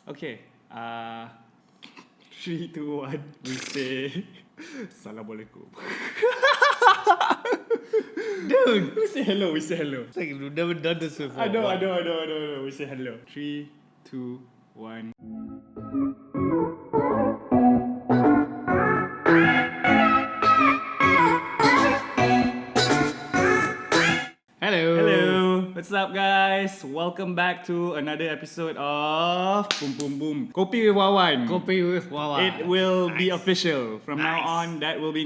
Okay. 3, 2, 1. We say Assalamualaikum. Dude, We say hello. We say hello. it's like you've never done this before. I know. We say hello. 3, 2, 1. Hello. Hello, what's up, guys? Welcome back to another episode of Boom Boom Boom Kopi with Wawan. Kopi with Wawa. It will be Nice. official from now Nice. on. That will be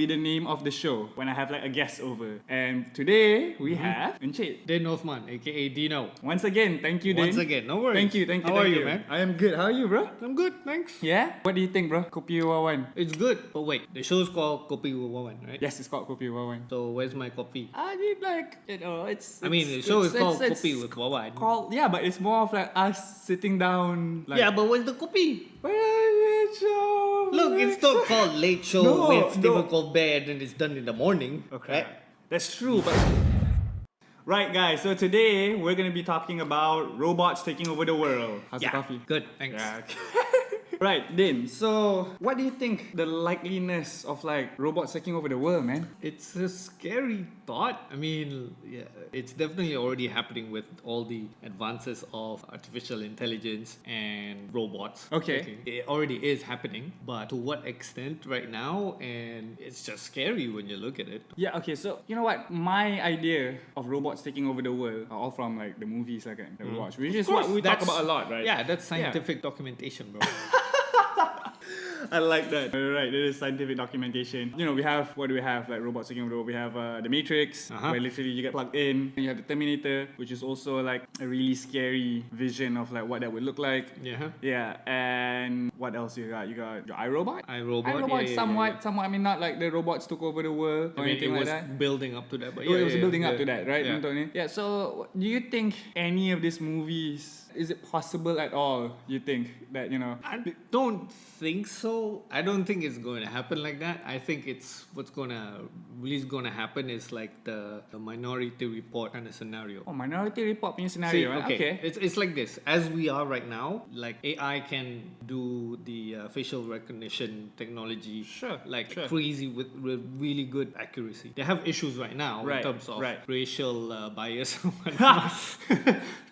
the name of the show when I have like a guest over. And today we have Encik. Din Othman, aka Dino. Once again, thank you, Din. Once again, no worries. Thank you. How are you, man? I am good. How are you, bro? I'm good, thanks. Yeah. What do you think, bro? Kopi with Wawan. It's good. But wait, the show's called Kopi with Wawan, right? Yes, it's called Kopi with Wawan. So where's my coffee? I need like I mean, the show is called Kopi with Wawan. Yeah, but it's more of like us sitting down. Like, Yeah, but where's the kopi? Look, it's not called Late Show No, with Stephen no. Colbert and it's done in the morning. Okay. Right? That's true, but right, guys. So today we're gonna be talking about robots taking over the world. How's the coffee? Good, thanks. Yeah. Okay. Right, Din. So, what do you think the likeliness of like robots taking over the world, man? It's a scary thought. I mean, yeah, it's definitely already happening with all the advances of artificial intelligence and robots. Okay. It already is happening, but to what extent right now? And it's just scary when you look at it. Yeah. Okay. So you know what? My idea of robots taking over the world are all from like the movies like that we watch, which is what we talk about a lot, right? Yeah, that's scientific documentation, bro. I like that. Right, it is scientific documentation. You know, we have, what do we have? Like robots taking over the world. We have the Matrix, where literally you get plugged in. And you have the Terminator, which is also like a really scary vision of like what that would look like. Yeah. Yeah, and what else you got? You got your iRobot? iRobot, yeah, somewhat. I mean, not like the robots took over the world or I mean, it anything like was that. building up to that, but Oh, it was building up to yeah. that, right? Yeah. Yeah, so do you think any of these movies, is it possible at all, you think, that, you know... I don't think so. I don't think it's going to happen like that. I think it's what's really going to happen is like the Minority Report kind of scenario. Oh, Minority Report punya See, scenario, right? okay. It's like this. As we are right now, like AI can do the facial recognition technology, Sure, like sure. crazy with really good accuracy. They have issues right now Right, in terms of right. racial bias and whatnot.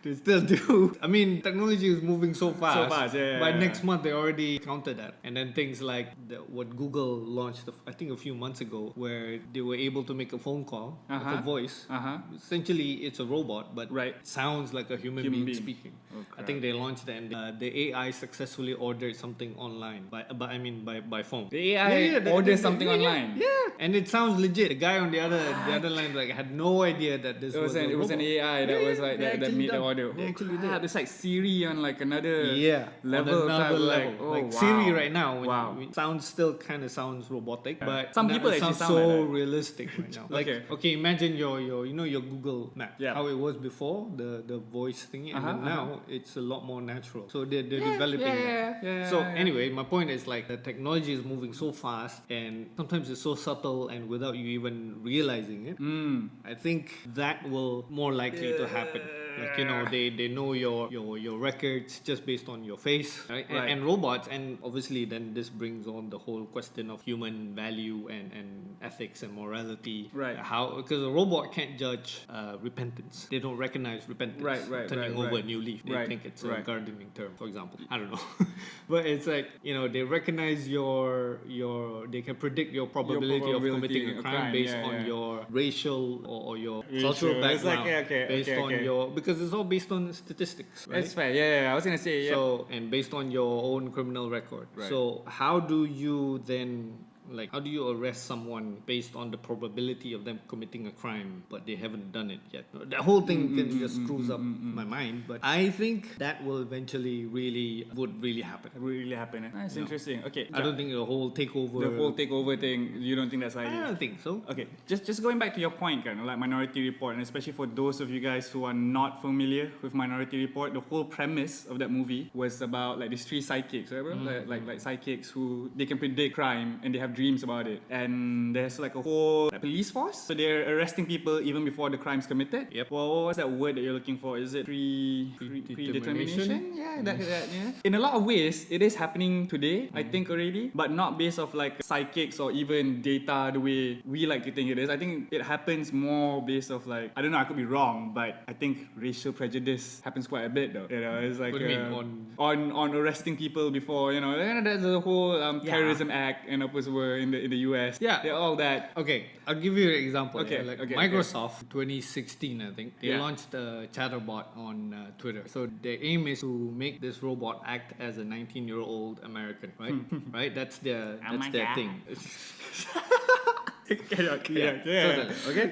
They still do. I mean, technology is moving so fast. So fast, yeah. By next month, they already counted that. And then things like what Google launched, I think a few months ago, where they were able to make a phone call with a voice. Essentially, it's a robot, but Right. it sounds like a human being speaking. Oh, I think they launched that, and the AI successfully ordered something online by phone. The AI orders something online. Yeah, and it sounds legit. The guy on the other line like had no idea that this was It was an robot. AI that was like that actually made the done. order. They actually did. It's like Siri on like another level. level. type, like, oh, like wow. Siri right now, Wow. sounds robotic, but Some people it actually sounds sound so like that. realistic right now. Like Okay. imagine your your Google Map, Yeah. how it was before the voice thingy, and then now it's a lot more natural. So they're Yeah, developing yeah, that. yeah, So yeah. anyway, my point is like the technology is moving so fast, and sometimes it's so subtle, and without you even realizing it. I think that will more likely to happen. Like they know your records just based on your face, right? Right. And robots, and obviously then this brings on the whole question of human value and ethics and morality. Right. How, because a robot can't judge repentance. They don't recognize repentance. Right, Turning right. over a new leaf. They Right, think it's a right. gardening term, for example. I don't know. But it's like, they recognize they can predict your probability of committing a crime based on your racial or your cultural Racial. It's like, background. Based on your, because it's all based on statistics, right? That's fair. Yeah. I was gonna say, yeah. So, and based on your own criminal record. Right. So, how do you then, how do you arrest someone based on the probability of them committing a crime, but they haven't done it yet? That whole thing just screws up my mind. But I think that will eventually would really happen. It really happened. That's interesting. Okay. I don't think the whole takeover. the whole takeover thing. You don't think that's I idea? don't think so. Okay, just going back to your point, kind of like Minority Report, and especially for those of you guys who are not familiar with Minority Report, the whole premise of that movie was about like these three sidekicks, right, bro? Like sidekicks who they can predict crime and they have dreams about it. And there's like a whole police force. So they're arresting people even before the crime's committed. Yep. Well, what's that word that you're looking for? Is it predetermination? Yeah, yeah. In a lot of ways, it is happening today, I think already, but not based off like psychics or even data the way we like to think it is. I think it happens more based off like, I don't know, I could be wrong, but I think racial prejudice happens quite a bit though. You know, it's like What do you mean, on arresting people before, you know, there's a whole terrorism act, you know, were in the US. Yeah. All that. Okay, I'll give you an example. Okay, Like okay, Microsoft, 2016, I think, they launched a chatterbot on Twitter. So their aim is to make this robot act as a 19-year-old American, right? Right? That's their thing. Totally.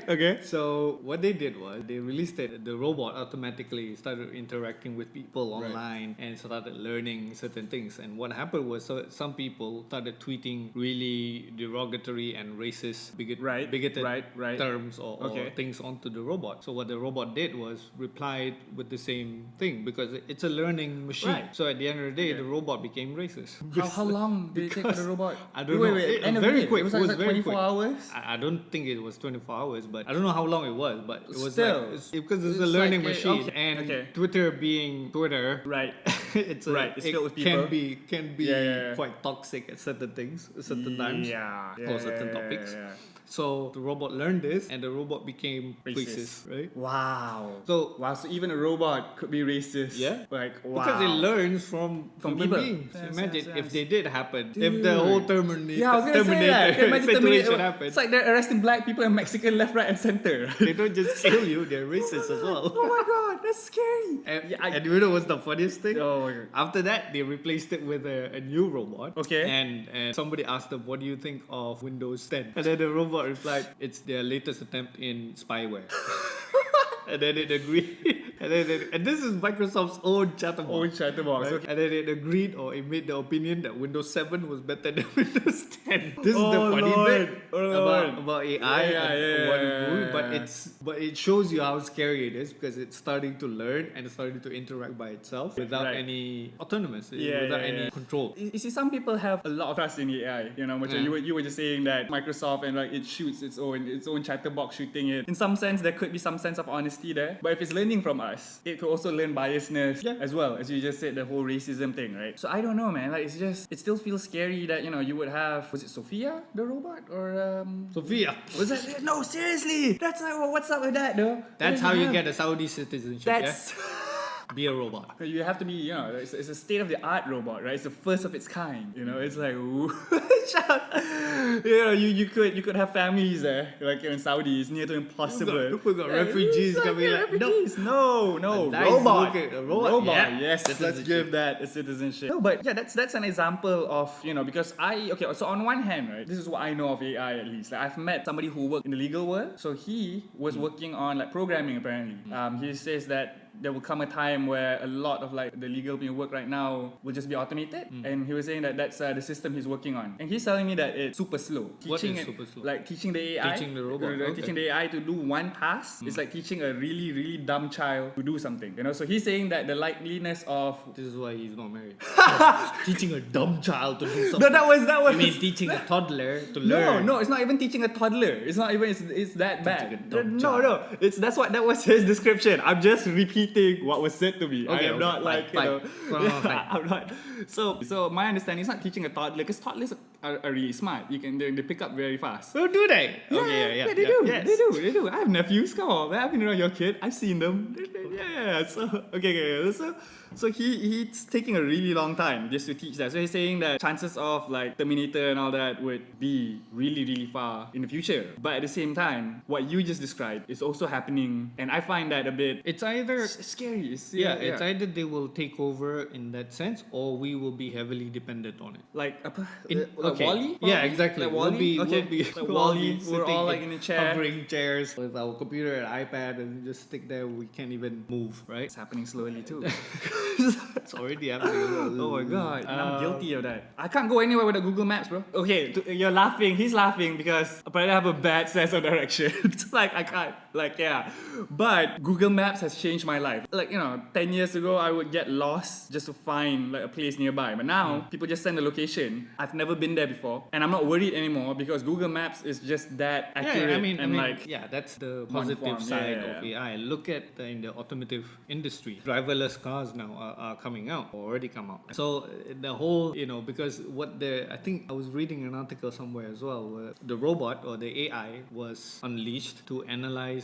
Okay. So what they did was they released it. The robot automatically started interacting with people online and started learning certain things. And what happened was some people started tweeting really derogatory and racist, bigoted terms or things onto the robot. So what the robot did was replied with the same thing because it's a learning machine. Right. So at the end of the day, the robot became racist. How long did it take for the robot? I don't know. Very quick. It was like 24 hours? I don't think it was 24 hours, but I don't know how long it was, but it was still, because it's a learning like, machine, and Twitter being Twitter, right? It's filled with people. Can be quite toxic at certain things, certain times, or certain topics. So the robot learned this, and the robot became racist, right? Wow. So even a robot could be racist. Yeah. Like wow. Because it learns from human people. beings. Yes, Imagine yes. if they did happen. If the whole Terminator situation happened. It's like they're arresting black people and Mexican left, right, and center. They don't just kill you; they're racist as well. Oh my god, that's scary. And you know what's the funniest thing? Oh my god. After that, they replaced it with a new robot. Okay. And somebody asked them, "What do you think of Windows 10?" And then the robot replied, "It's their latest attempt in spyware." And then it agreed. And this is Microsoft's own chatterbox. Right? Okay. And then it agreed or it made the opinion that Windows 7 was better than Windows 10. This is the funny bit about AI and what it's doing. But it shows you how scary it is because it's starting to learn and it's starting to interact by itself without any autonomous, without any control. You see, some people have a lot of trust in AI. You know, you were just saying that Microsoft and like it shoots its own chatterbox shooting it. In some sense, there could be some sense of honesty there. But if it's learning from us, it could also learn biasness as well, as you just said, the whole racism thing, right? So I don't know, man. Like it still feels scary that you would have, was it Sophia the robot or Sophia? Was that no? Seriously, that's like what's up with that though? That's how you get a Saudi citizenship. That's. Be a robot. You have to be, it's a state-of-the-art robot, right? It's the first of its kind. It's like, you could have families there, like in Saudi. It's near to impossible. People got refugees coming like, no, nice robot. Robot. Yeah. Yes, let's give that a citizenship. No, but yeah, that's an example of, because so on one hand, right, this is what I know of AI at least. Like, I've met somebody who worked in the legal world. So he was working on like programming apparently. He says that there will come a time where a lot of like the legal work right now will just be automated, and he was saying that that's the system he's working on, and he's telling me that it's super slow. What is super slow? Like teaching the AI, teaching the robot, teaching the AI to do one task. It's like teaching a really really dumb child to do something. So he's saying that the likeliness of this is why he's not married. Teaching a dumb child to do something. No, that was. You mean teaching a toddler to learn? No, it's not even teaching a toddler. It's not even. It's that bad. No. That was his description. I'm just repeating what was said to me. I am not fine. I'm not. So my understanding is not teaching a toddler because toddlers are really smart. They pick up very fast. Oh, do they? Yeah, they do. Yes. They do. I have nephews. Come on, man. I've been around your kid. I've seen them. Yeah. So okay. So he's taking a really long time just to teach that. So he's saying that chances of like Terminator and all that would be really, really far in the future. But at the same time, what you just described is also happening, and I find that a bit. It's either scary. It's either they will take over in that sense, or we will be heavily dependent on it. Like okay. WALL-E? Yeah, exactly. Like WALL-E? We'll be like WALL-E. We're all like in a chair, hovering chairs with our computer and iPad, and just stick there. We can't even move. Right? It's happening slowly too. It's already happening. Oh my god, and I'm guilty of that. I can't go anywhere without Google Maps, bro. Okay, you're laughing. He's laughing because apparently I have a bad sense of direction. Like I can't. Like yeah, but Google Maps has changed my life. Like 10 years ago I would get lost just to find like a place nearby. But now people just send the location. I've never been there before, and I'm not worried anymore because Google Maps is just that accurate. That's the One positive form, side yeah. of AI. Look at in the automotive industry, driverless cars now are coming out or already come out. So the whole because I think I was reading an article somewhere as well where the robot or the AI was unleashed to analyze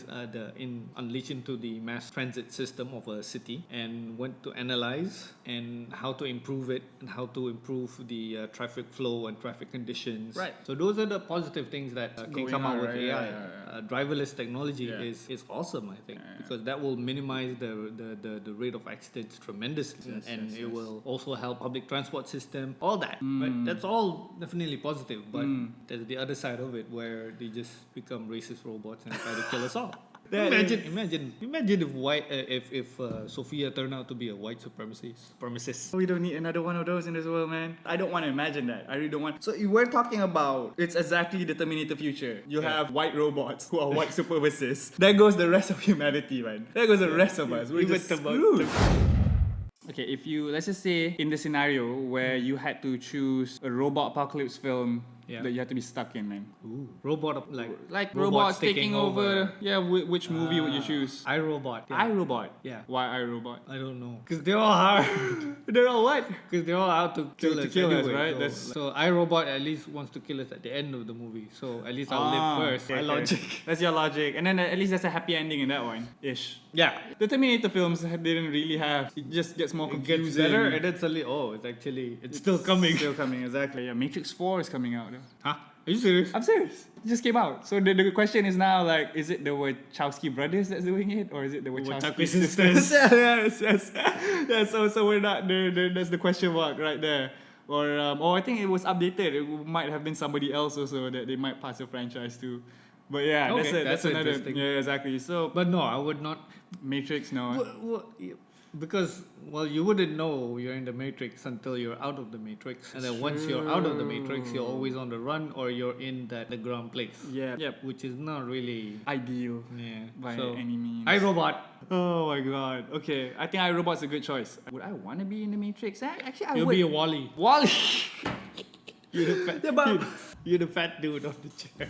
unleashed into the mass transit system of a city and went to analyze and how to improve it and how to improve the traffic flow and traffic conditions. Right. So those are the positive things that can Going come on, out with right? AI. Yeah. Driverless technology Yeah. is awesome, I think, because that will minimize the rate of accidents tremendously, and it will also help public transport system, all that. Right? That's all definitely positive, but there's the other side of it where they just become racist robots and try to kill us all. Imagine if Sophia turned out to be a white supremacist. We don't need another one of those in this world, man. I don't want to imagine that. I really don't want. So we're talking about it's exactly the Terminator future. You have white robots who are white supremacists. There goes the rest of humanity, man. There goes the rest of us. We're just screwed. Okay, if you let's just say in the scenario where you had to choose a robot apocalypse film that you have to be stuck in, man. Ooh, robot Like robots taking over. Yeah, which movie would you choose? iRobot. Yeah. iRobot. Yeah. Why iRobot? I don't know. Because they're all hard. They're all what? Because they're all out to kill us. Anyway, right? So iRobot at least wants to kill us at the end of the movie. So at least I'll live first. My logic. That's your logic. And then at least there's a happy ending in that one. Ish. Yeah. The Terminator films didn't really have. It just gets more It confusing. gets better and then suddenly, it's still coming. Still coming, exactly. Yeah, Matrix 4 is coming out. Huh? Are you serious? I'm serious. It just came out. So the question is now like, is it the Wachowski brothers that's doing it, or is it the Wachowski sisters? yes. Yeah. So we're not there. That's the question mark right there. Or I think it was updated. It might have been somebody else also that they might pass the franchise to. But yeah, Okay, that's another. interesting. Yeah, exactly. So, But no, I would not. Matrix, no. Because, you wouldn't know you're in the Matrix until you're out of the Matrix. And then once you're out of the Matrix, you're always on the run or you're in the ground place. Yeah. Yep. Which is not really Ideal by any means. iRobot. Oh my god. Okay, I think iRobot's a good choice. Would I want to be in the Matrix? Actually, I You'll would. be a Wally. Wally. You're the fat dude on the chair.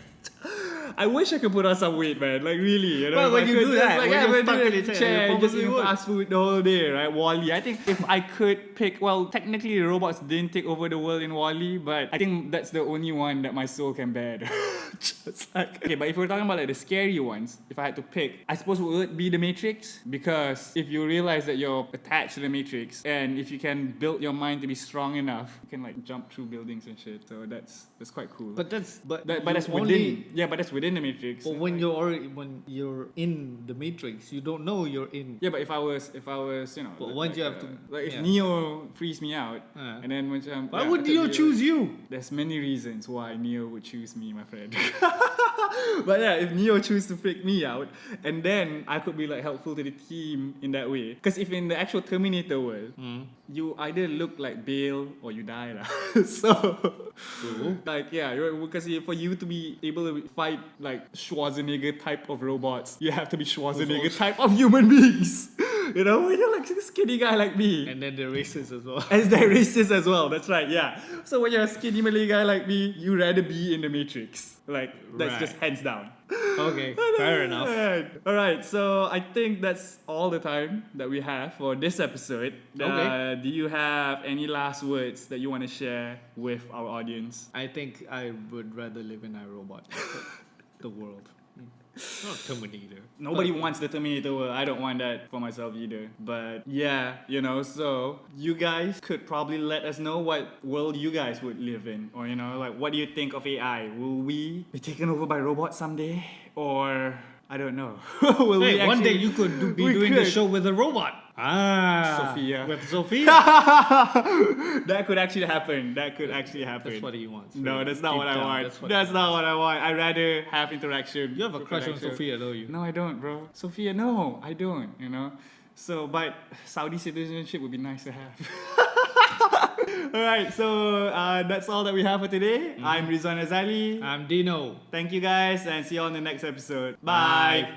I wish I could put on some weight, man. Like really, Well, when I you could do just, that, like, when yeah, you're when stuck you're in the chair, chair, you just probably eating would. fast food the whole day, right? Wall-E. I think if I could pick, well, technically the robots didn't take over the world in Wall-E, but I think that's the only one that my soul can bear. Just like, okay, but if we're talking about like the scary ones, if I had to pick, I suppose it would be the Matrix, because if you realize that you're attached to the Matrix, and if you can build your mind to be strong enough, you can like jump through buildings and shit. So that's quite cool. But that's within. Yeah, but that's within the Matrix. But when you're in the Matrix, you don't know you're in. Yeah, but if I was, But once you have to, like if Neo frees me out, and then why would Neo choose you? There's many reasons why Neo would choose me, my friend. But yeah, if Neo chooses to freak me out, and then I could be like helpful to the team in that way. Because if in the actual Terminator world, you either look like Bale or you die lah. So, like because for you to be able to fight like Schwarzenegger type of robots, you have to be Schwarzenegger type of human beings. You're like a skinny guy like me. And then they're racist as well. And they're racist as well, that's right, yeah. So when you're a skinny Malay guy like me, you rather be in the Matrix. Like, that's just hands down. Okay, fair enough. Alright, so I think that's all the time that we have for this episode. Okay. Do you have any last words that you want to share with our audience? I think I would rather live in iRobot. The world. Not Terminator. Nobody wants the Terminator world. I don't want that for myself either. But yeah, so you guys could probably let us know what world you guys would live in. Or, like what do you think of AI? Will we be taken over by robots someday? Or, I don't know. One day you could be doing the show with a robot. Sophia. With Sophia? That could actually happen. That's what he wants. No, that's not what I want. That's That's not what I want. I'd rather have interaction. You have a crush on Sophia, don't you? No, I don't, bro. Sophia, no, I don't, So, but Saudi citizenship would be nice to have. Alright, so that's all that we have for today. I'm Rizwan Azali. I'm Dino. Thank you guys and see you on the next episode. Bye.